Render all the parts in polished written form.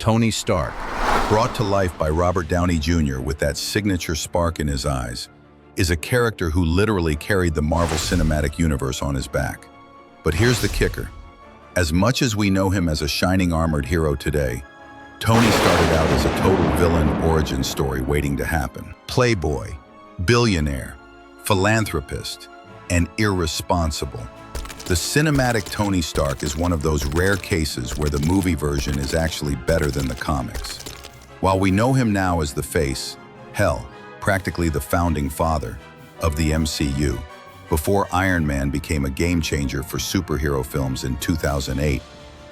Tony Stark. Brought to life by Robert Downey Jr. with that signature spark in his eyes, is a character who literally carried the Marvel Cinematic Universe on his back. But here's the kicker. As much as we know him as a shining armored hero today, Tony started out as a total villain origin story waiting to happen. Playboy, billionaire, philanthropist, and irresponsible. The cinematic Tony Stark is one of those rare cases where the movie version is actually better than the comics. While we know him now as the face, hell, practically the founding father of the MCU, before Iron Man became a game-changer for superhero films in 2008,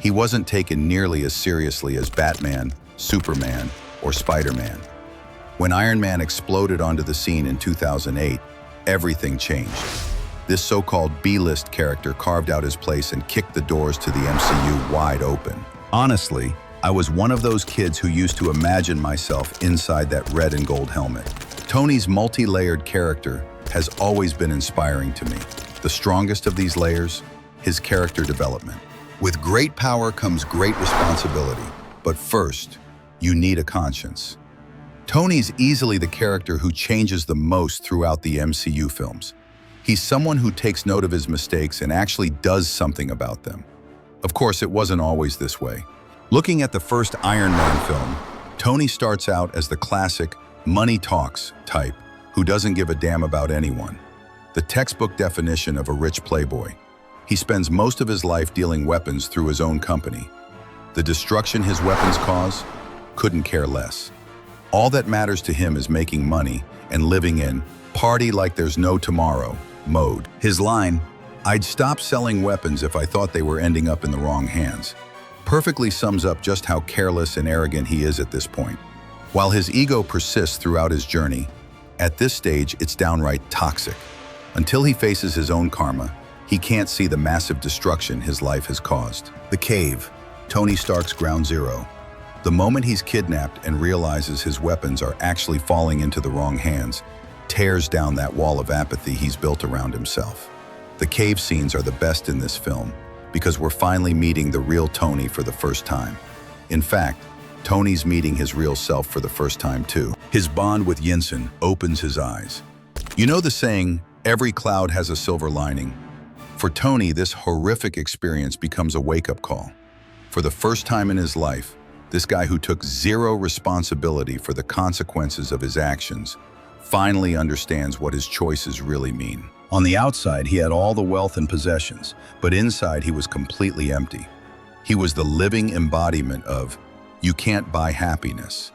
he wasn't taken nearly as seriously as Batman, Superman, or Spider-Man. When Iron Man exploded onto the scene in 2008, everything changed. This so-called B-list character carved out his place and kicked the doors to the MCU wide open. Honestly, I was one of those kids who used to imagine myself inside that red and gold helmet. Tony's multi-layered character has always been inspiring to me. The strongest of these layers, his character development. With great power comes great responsibility, but first, you need a conscience. Tony's easily the character who changes the most throughout the MCU films. He's someone who takes note of his mistakes and actually does something about them. Of course, it wasn't always this way. Looking at the first Iron Man film, Tony starts out as the classic money talks type who doesn't give a damn about anyone. The textbook definition of a rich playboy. He spends most of his life dealing weapons through his own company. The destruction his weapons cause, couldn't care less. All that matters to him is making money and living in party like there's no tomorrow mode. His line, "I'd stop selling weapons if I thought they were ending up in the wrong hands," perfectly sums up just how careless and arrogant he is at this point. While his ego persists throughout his journey, at this stage it's downright toxic. Until he faces his own karma, he can't see the massive destruction his life has caused. The cave, Tony Stark's ground zero. The moment he's kidnapped and realizes his weapons are actually falling into the wrong hands, tears down that wall of apathy he's built around himself. The cave scenes are the best in this film because we're finally meeting the real Tony for the first time. In fact, Tony's meeting his real self for the first time too. His bond with Yinsen opens his eyes. You know the saying, every cloud has a silver lining? For Tony, this horrific experience becomes a wake-up call. For the first time in his life, this guy who took zero responsibility for the consequences of his actions finally understands what his choices really mean. On the outside, he had all the wealth and possessions, but inside he was completely empty. He was the living embodiment of, "You can't buy happiness."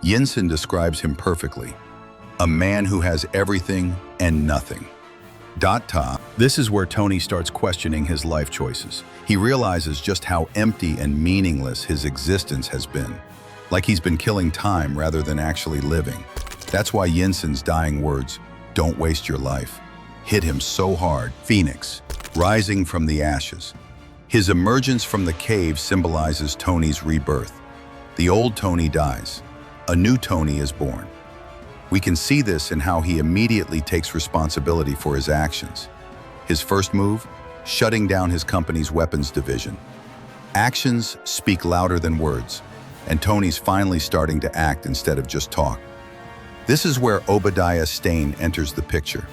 Yinsen describes him perfectly. A man who has everything and nothing. This is where Tony starts questioning his life choices. He realizes just how empty and meaningless his existence has been. Like he's been killing time rather than actually living. That's why Yinsen's dying words, "Don't waste your life," hit him so hard. Phoenix, rising from the ashes. His emergence from the cave symbolizes Tony's rebirth. The old Tony dies. A new Tony is born. We can see this in how he immediately takes responsibility for his actions. His first move, shutting down his company's weapons division. Actions speak louder than words, and Tony's finally starting to act instead of just talk. This is where Obadiah Stane enters the picture.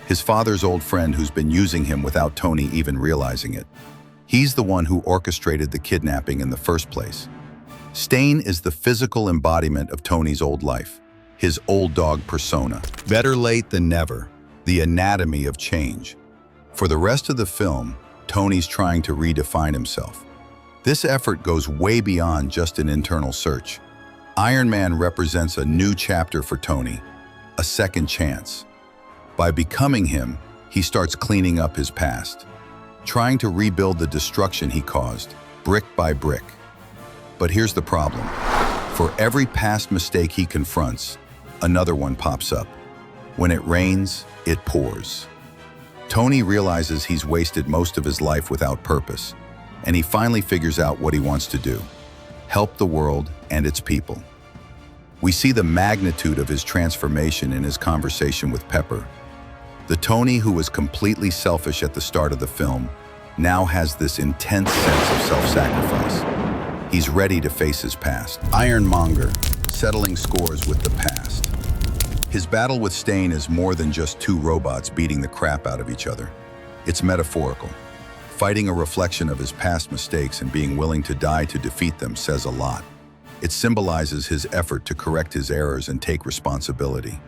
His father's old friend who's been using him without Tony even realizing it. He's the one who orchestrated the kidnapping in the first place. Stane is the physical embodiment of Tony's old life, his old dog persona. Better late than never, the anatomy of change. For the rest of the film, Tony's trying to redefine himself. This effort goes way beyond just an internal search. Iron Man represents a new chapter for Tony, a second chance. By becoming him, he starts cleaning up his past, trying to rebuild the destruction he caused, brick by brick. But here's the problem. For every past mistake he confronts, another one pops up. When it rains, it pours. Tony realizes he's wasted most of his life without purpose, and he finally figures out what he wants to do: help the world and its people. We see the magnitude of his transformation in his conversation with Pepper. The Tony who was completely selfish at the start of the film now has this intense sense of self-sacrifice. He's ready to face his past. Ironmonger, settling scores with the past. His battle with Stane is more than just two robots beating the crap out of each other. It's metaphorical. Fighting a reflection of his past mistakes and being willing to die to defeat them says a lot. It symbolizes his effort to correct his errors and take responsibility.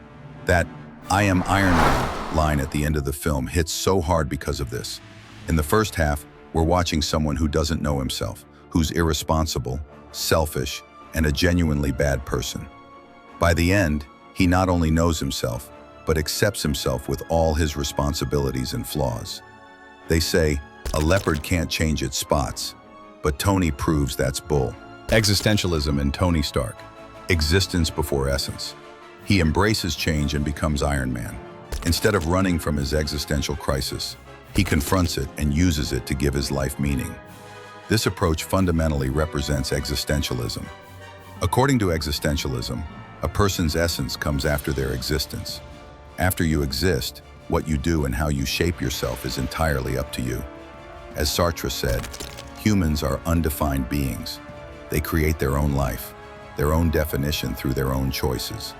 That "I am Iron Man" line at the end of the film hits so hard because of this. In the first half, we're watching someone who doesn't know himself, who's irresponsible, selfish, and a genuinely bad person. By the end, he not only knows himself, but accepts himself with all his responsibilities and flaws. They say, a leopard can't change its spots, but Tony proves that's bull. Existentialism in Tony Stark. Existence before essence. He embraces change and becomes Iron Man. Instead of running from his existential crisis, he confronts it and uses it to give his life meaning. This approach fundamentally represents existentialism. According to existentialism, a person's essence comes after their existence. After you exist, what you do and how you shape yourself is entirely up to you. As Sartre said, humans are undefined beings. They create their own life, their own definition through their own choices.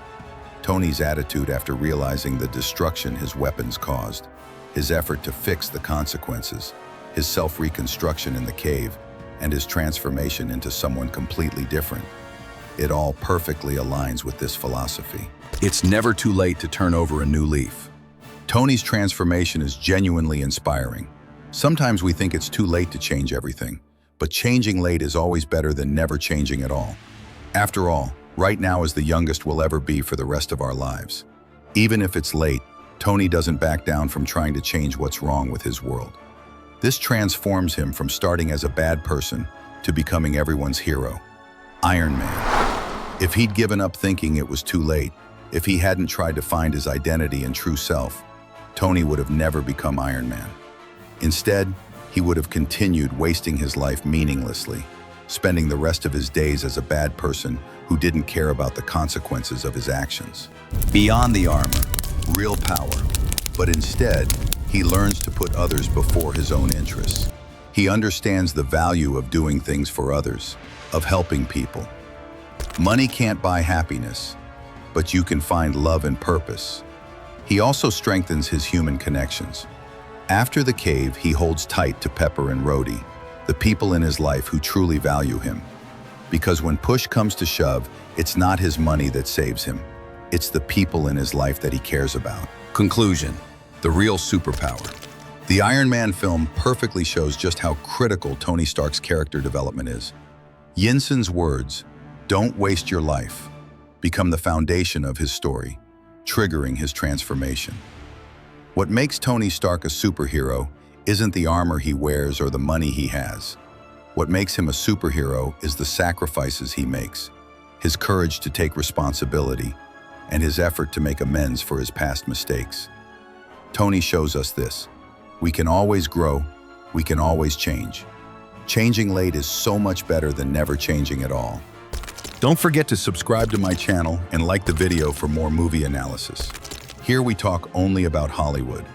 Tony's attitude after realizing the destruction his weapons caused, his effort to fix the consequences, his self-reconstruction in the cave, and his transformation into someone completely different. It all perfectly aligns with this philosophy. It's never too late to turn over a new leaf. Tony's transformation is genuinely inspiring. Sometimes we think it's too late to change everything, but changing late is always better than never changing at all. After all, right now is the youngest we'll ever be for the rest of our lives. Even if it's late, Tony doesn't back down from trying to change what's wrong with his world. This transforms him from starting as a bad person to becoming everyone's hero, Iron Man. If he'd given up thinking it was too late, if he hadn't tried to find his identity and true self, Tony would have never become Iron Man. Instead, he would have continued wasting his life meaninglessly, spending the rest of his days as a bad person who didn't care about the consequences of his actions. Beyond the armor, real power, but instead, he learns to put others before his own interests. He understands the value of doing things for others, of helping people. Money can't buy happiness, but you can find love and purpose. He also strengthens his human connections. After the cave, he holds tight to Pepper and Rhodey, the people in his life who truly value him. Because when push comes to shove, it's not his money that saves him. It's the people in his life that he cares about. Conclusion: the real superpower. The Iron Man film perfectly shows just how critical Tony Stark's character development is. Yinsen's words, "Don't waste your life," become the foundation of his story, triggering his transformation. What makes Tony Stark a superhero isn't the armor he wears or the money he has. What makes him a superhero is the sacrifices he makes, his courage to take responsibility, and his effort to make amends for his past mistakes. Tony shows us this. We can always grow, we can always change. Changing late is so much better than never changing at all. Don't forget to subscribe to my channel and like the video for more movie analysis. Here we talk only about Hollywood.